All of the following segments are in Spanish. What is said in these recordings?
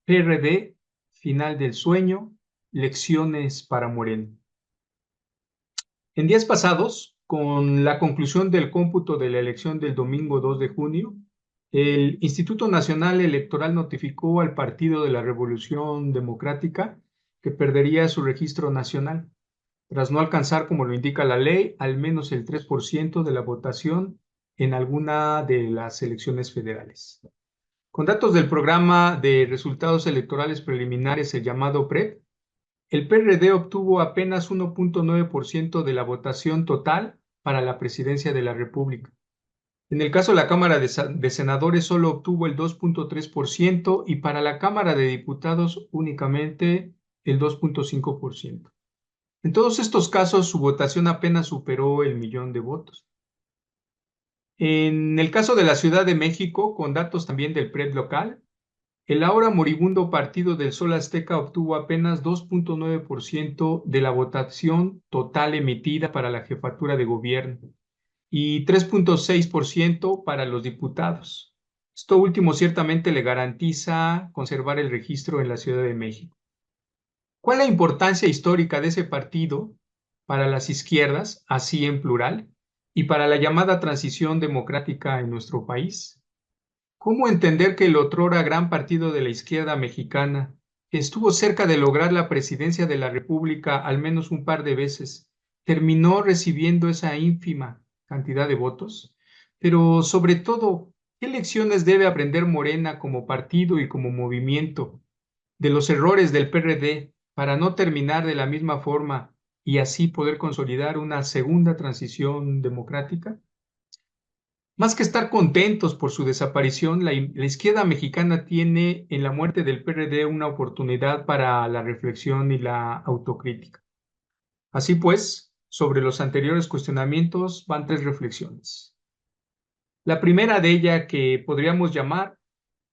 PRD, final del sueño, lecciones para Moreno. En días pasados, con la conclusión del cómputo de la elección del domingo 2 de junio, el Instituto Nacional Electoral notificó al Partido de la Revolución Democrática que perdería su registro nacional, tras no alcanzar, como lo indica la ley, al menos el 3% de la votación en alguna de las elecciones federales. Con datos del programa de resultados electorales preliminares, el llamado PREP, el PRD obtuvo apenas 1.9% de la votación total para la presidencia de la República. En el caso de la Cámara de Senadores solo obtuvo el 2.3% y para la Cámara de Diputados únicamente el 2.5%. En todos estos casos su votación apenas superó el 1.000.000 de votos. En el caso de la Ciudad de México, con datos también del PREP local, el ahora moribundo Partido del Sol Azteca obtuvo apenas 2.9% de la votación total emitida para la jefatura de gobierno y 3.6% para los diputados. Esto último ciertamente le garantiza conservar el registro en la Ciudad de México. ¿Cuál es la importancia histórica de ese partido para las izquierdas, así en plural, y para la llamada transición democrática en nuestro país? ¿Cómo entender que el otrora gran partido de la izquierda mexicana, que estuvo cerca de lograr la presidencia de la República al menos un par de veces, terminó recibiendo esa ínfima cantidad de votos? Pero sobre todo, ¿qué lecciones debe aprender Morena como partido y como movimiento de los errores del PRD para no terminar de la misma forma y así poder consolidar una segunda transición democrática? Más que estar contentos por su desaparición, la izquierda mexicana tiene en la muerte del PRD una oportunidad para la reflexión y la autocrítica. Así pues, sobre los anteriores cuestionamientos van tres reflexiones. La primera de ellas, que podríamos llamar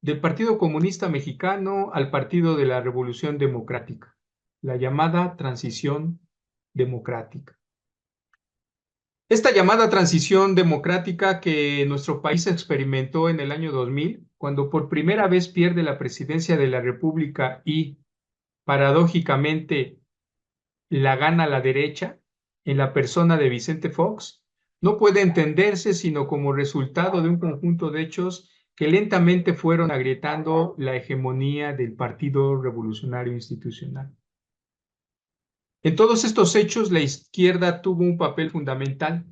del Partido Comunista Mexicano al Partido de la Revolución Democrática, la llamada transición democrática. Esta llamada transición democrática que nuestro país experimentó en el año 2000, cuando por primera vez pierde la presidencia de la República y, paradójicamente, la gana la derecha en la persona de Vicente Fox, no puede entenderse sino como resultado de un conjunto de hechos que lentamente fueron agrietando la hegemonía del Partido Revolucionario Institucional. En todos estos hechos, la izquierda tuvo un papel fundamental.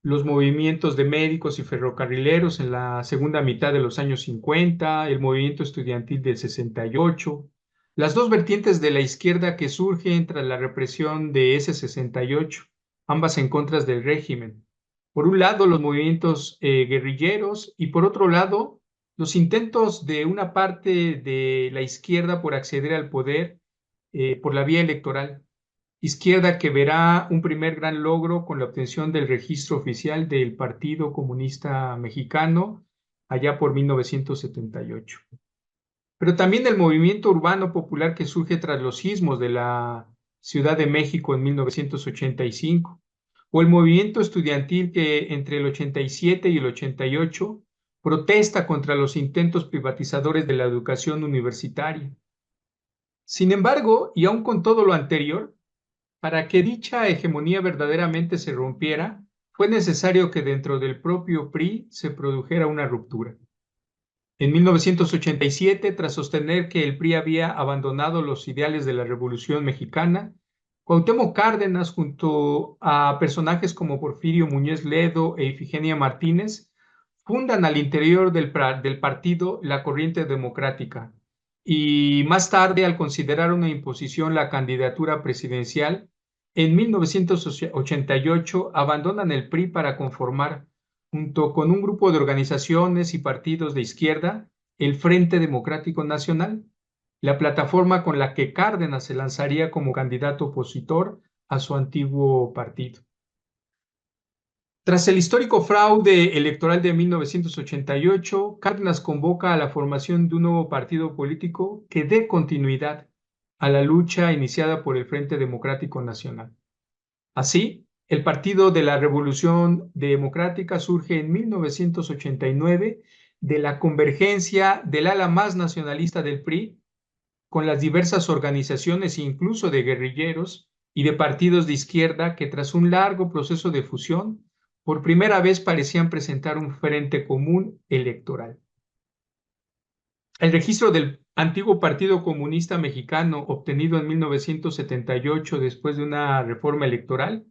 Los movimientos de médicos y ferrocarrileros en la segunda mitad de los años 50, el movimiento estudiantil del 68, las dos vertientes de la izquierda que surgen tras la represión de ese 68, ambas en contra del régimen. Por un lado, los movimientos guerrilleros y por otro lado, los intentos de una parte de la izquierda por acceder al poder por la vía electoral. Izquierda que verá un primer gran logro con la obtención del registro oficial del Partido Comunista Mexicano allá por 1978. Pero también el movimiento urbano popular que surge tras los sismos de la Ciudad de México en 1985, o el movimiento estudiantil que entre el 87 y el 88 protesta contra los intentos privatizadores de la educación universitaria. Sin embargo, y aun con todo lo anterior, para que dicha hegemonía verdaderamente se rompiera, fue necesario que dentro del propio PRI se produjera una ruptura. En 1987, tras sostener que el PRI había abandonado los ideales de la Revolución Mexicana, Cuauhtémoc Cárdenas, junto a personajes como Porfirio Muñoz Ledo e Ifigenia Martínez, fundan al interior del partido la Corriente Democrática, y más tarde, al considerar una imposición la candidatura presidencial, en 1988 abandonan el PRI para conformar, junto con un grupo de organizaciones y partidos de izquierda, el Frente Democrático Nacional, la plataforma con la que Cárdenas se lanzaría como candidato opositor a su antiguo partido. Tras el histórico fraude electoral de 1988, Cárdenas convoca a la formación de un nuevo partido político que dé continuidad a la lucha iniciada por el Frente Democrático Nacional. Así, el Partido de la Revolución Democrática surge en 1989 de la convergencia del ala más nacionalista del PRI con las diversas organizaciones, incluso de guerrilleros y de partidos de izquierda que tras un largo proceso de fusión, por primera vez parecían presentar un frente común electoral. El registro del antiguo Partido Comunista Mexicano, obtenido en 1978 después de una reforma electoral,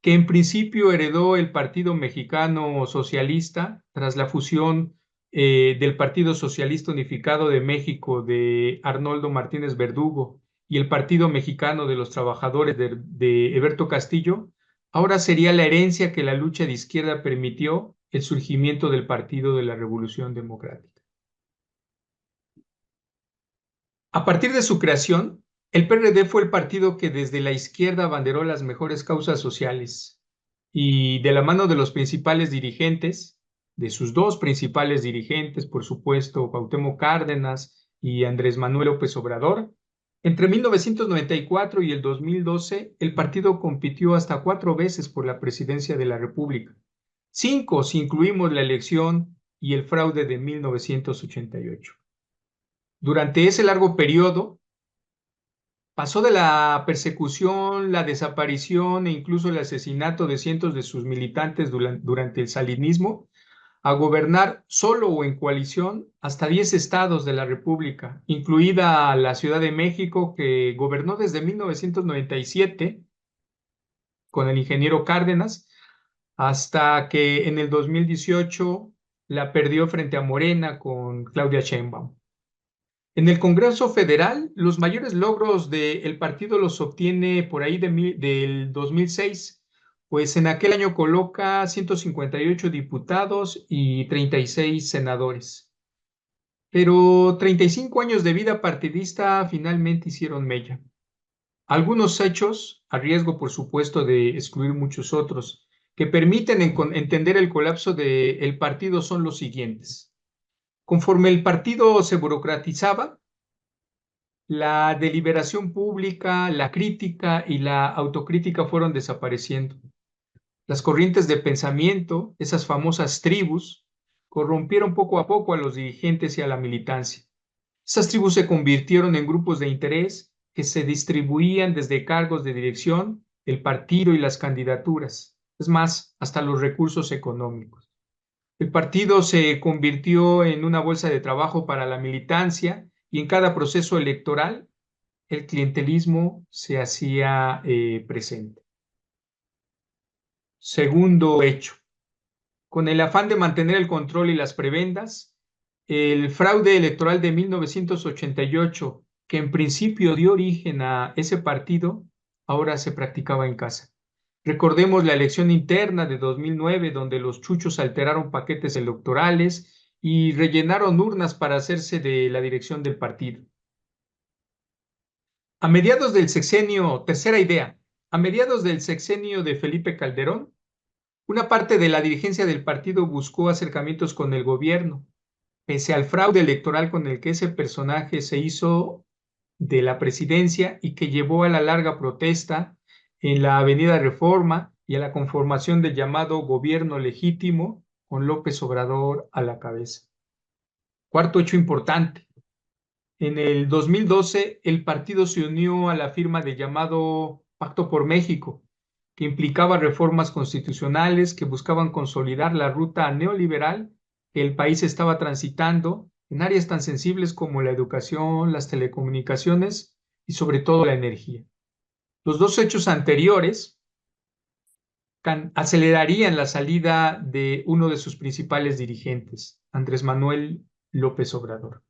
que en principio heredó el Partido Mexicano Socialista tras la fusión del Partido Socialista Unificado de México de Arnoldo Martínez Verdugo y el Partido Mexicano de los Trabajadores de Eberto Castillo, ahora sería la herencia que la lucha de izquierda permitió el surgimiento del Partido de la Revolución Democrática. A partir de su creación, el PRD fue el partido que desde la izquierda abanderó las mejores causas sociales y de la mano de los principales dirigentes, de sus dos principales dirigentes, por supuesto, Cuauhtémoc Cárdenas y Andrés Manuel López Obrador, entre 1994 y el 2012, el partido compitió hasta 4 veces por la presidencia de la República, 5 si incluimos la elección y el fraude de 1988. Durante ese largo periodo, pasó de la persecución, la desaparición e incluso el asesinato de cientos de sus militantes durante el salinismo a gobernar solo o en coalición hasta 10 estados de la República, incluida la Ciudad de México, que gobernó desde 1997 con el ingeniero Cárdenas, hasta que en el 2018 la perdió frente a Morena con Claudia Sheinbaum. En el Congreso Federal, los mayores logros del partido los obtiene por ahí del 2006, pues en aquel año coloca 158 diputados y 36 senadores. Pero 35 años de vida partidista finalmente hicieron mella. Algunos hechos, a riesgo por supuesto de excluir muchos otros, que permiten entender el colapso del partido son los siguientes. Conforme el partido se burocratizaba, la deliberación pública, la crítica y la autocrítica fueron desapareciendo. Las corrientes de pensamiento, esas famosas tribus, corrompieron poco a poco a los dirigentes y a la militancia. Esas tribus se convirtieron en grupos de interés que se distribuían desde cargos de dirección, el partido y las candidaturas, es más, hasta los recursos económicos. El partido se convirtió en una bolsa de trabajo para la militancia y en cada proceso electoral el clientelismo se hacía presente. Segundo hecho, con el afán de mantener el control y las prebendas, el fraude electoral de 1988, que en principio dio origen a ese partido, ahora se practicaba en casa. Recordemos la elección interna de 2009, donde los chuchos alteraron paquetes electorales y rellenaron urnas para hacerse de la dirección del partido. A mediados del sexenio, tercera idea, a mediados del sexenio de Felipe Calderón, una parte de la dirigencia del partido buscó acercamientos con el gobierno, pese al fraude electoral con el que ese personaje se hizo de la presidencia y que llevó a la larga protesta en la Avenida Reforma y a la conformación del llamado gobierno legítimo con López Obrador a la cabeza. Cuarto hecho importante. En el 2012, el partido se unió a la firma del llamado Pacto por México, que implicaba reformas constitucionales que buscaban consolidar la ruta neoliberal que el país estaba transitando en áreas tan sensibles como la educación, las telecomunicaciones y sobre todo la energía. Los dos hechos anteriores acelerarían la salida de uno de sus principales dirigentes, Andrés Manuel López Obrador.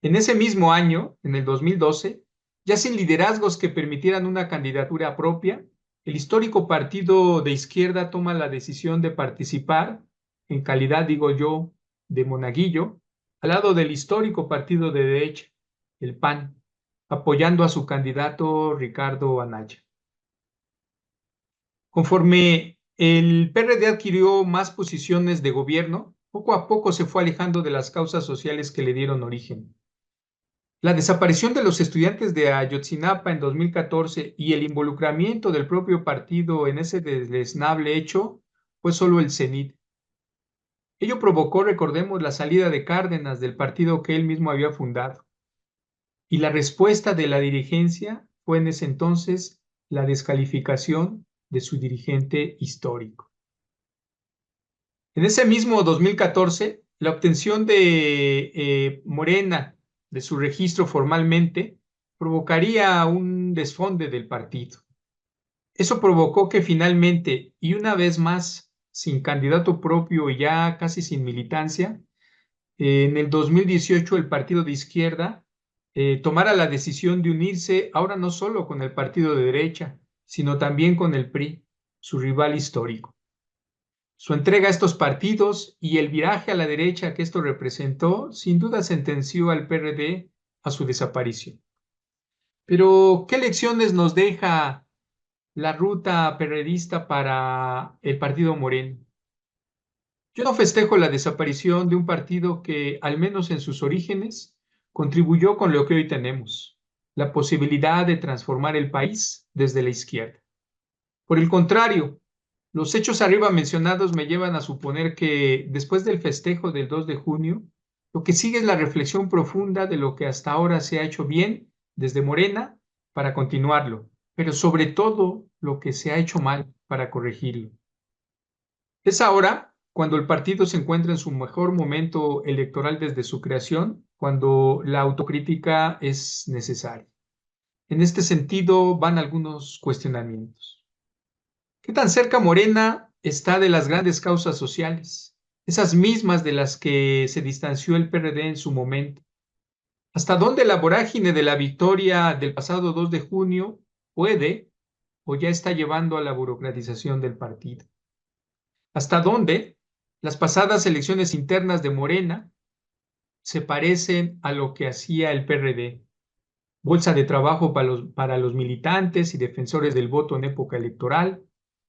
En ese mismo año, en el 2012, ya sin liderazgos que permitieran una candidatura propia, el histórico partido de izquierda toma la decisión de participar, en calidad, digo yo, de monaguillo, al lado del histórico partido de derecha, el PAN, apoyando a su candidato Ricardo Anaya. Conforme el PRD adquirió más posiciones de gobierno, poco a poco se fue alejando de las causas sociales que le dieron origen. La desaparición de los estudiantes de Ayotzinapa en 2014 y el involucramiento del propio partido en ese deleznable hecho fue solo el cenit. Ello provocó, recordemos, la salida de Cárdenas del partido que él mismo había fundado. y la respuesta de la dirigencia fue en ese entonces la descalificación de su dirigente histórico. En ese mismo 2014, la obtención de Morena de su registro formalmente provocaría un desfonde del partido. Eso provocó que finalmente, y una vez más, sin candidato propio y ya casi sin militancia, en el 2018 el partido de izquierda tomara la decisión de unirse ahora no solo con el partido de derecha, sino también con el PRI, su rival histórico. Su entrega a estos partidos y el viraje a la derecha que esto representó, sin duda sentenció al PRD a su desaparición. Pero, ¿qué lecciones nos deja la ruta perredista para el partido Moreno? Yo no festejo la desaparición de un partido que, al menos en sus orígenes, contribuyó con lo que hoy tenemos, la posibilidad de transformar el país desde la izquierda. Por el contrario, los hechos arriba mencionados me llevan a suponer que después del festejo del 2 de junio, lo que sigue es la reflexión profunda de lo que hasta ahora se ha hecho bien desde Morena para continuarlo, pero sobre todo lo que se ha hecho mal para corregirlo. Es ahora cuando el partido se encuentra en su mejor momento electoral desde su creación, cuando la autocrítica es necesaria. En este sentido van algunos cuestionamientos. ¿Qué tan cerca Morena está de las grandes causas sociales, esas mismas de las que se distanció el PRD en su momento? ¿Hasta dónde la vorágine de la victoria del pasado 2 de junio puede o ya está llevando a la burocratización del partido? ¿Hasta dónde las pasadas elecciones internas de Morena se parecen a lo que hacía el PRD? Bolsa de trabajo para los militantes y defensores del voto en época electoral,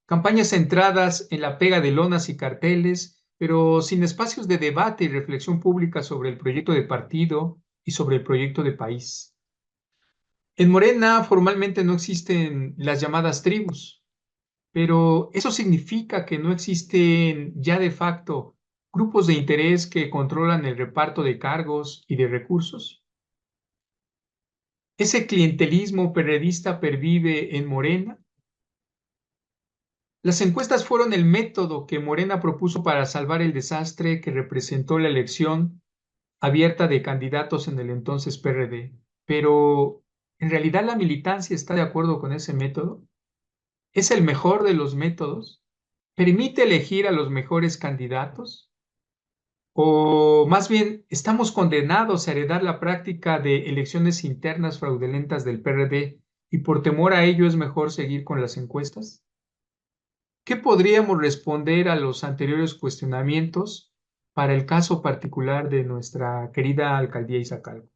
campañas centradas en la pega de lonas y carteles, pero sin espacios de debate y reflexión pública sobre el proyecto de partido y sobre el proyecto de país. En Morena formalmente no existen las llamadas tribus, pero eso significa que no existen ya de facto grupos de interés que controlan el reparto de cargos y de recursos. ¿Ese clientelismo periodista pervive en Morena? Las encuestas fueron el método que Morena propuso para salvar el desastre que representó la elección abierta de candidatos en el entonces PRD. Pero, ¿en realidad la militancia está de acuerdo con ese método? ¿Es el mejor de los métodos? ¿Permite elegir a los mejores candidatos? ¿O más bien estamos condenados a heredar la práctica de elecciones internas fraudulentas del PRD y por temor a ello es mejor seguir con las encuestas? ¿Qué podríamos responder a los anteriores cuestionamientos para el caso particular de nuestra querida alcaldía Iztacalco?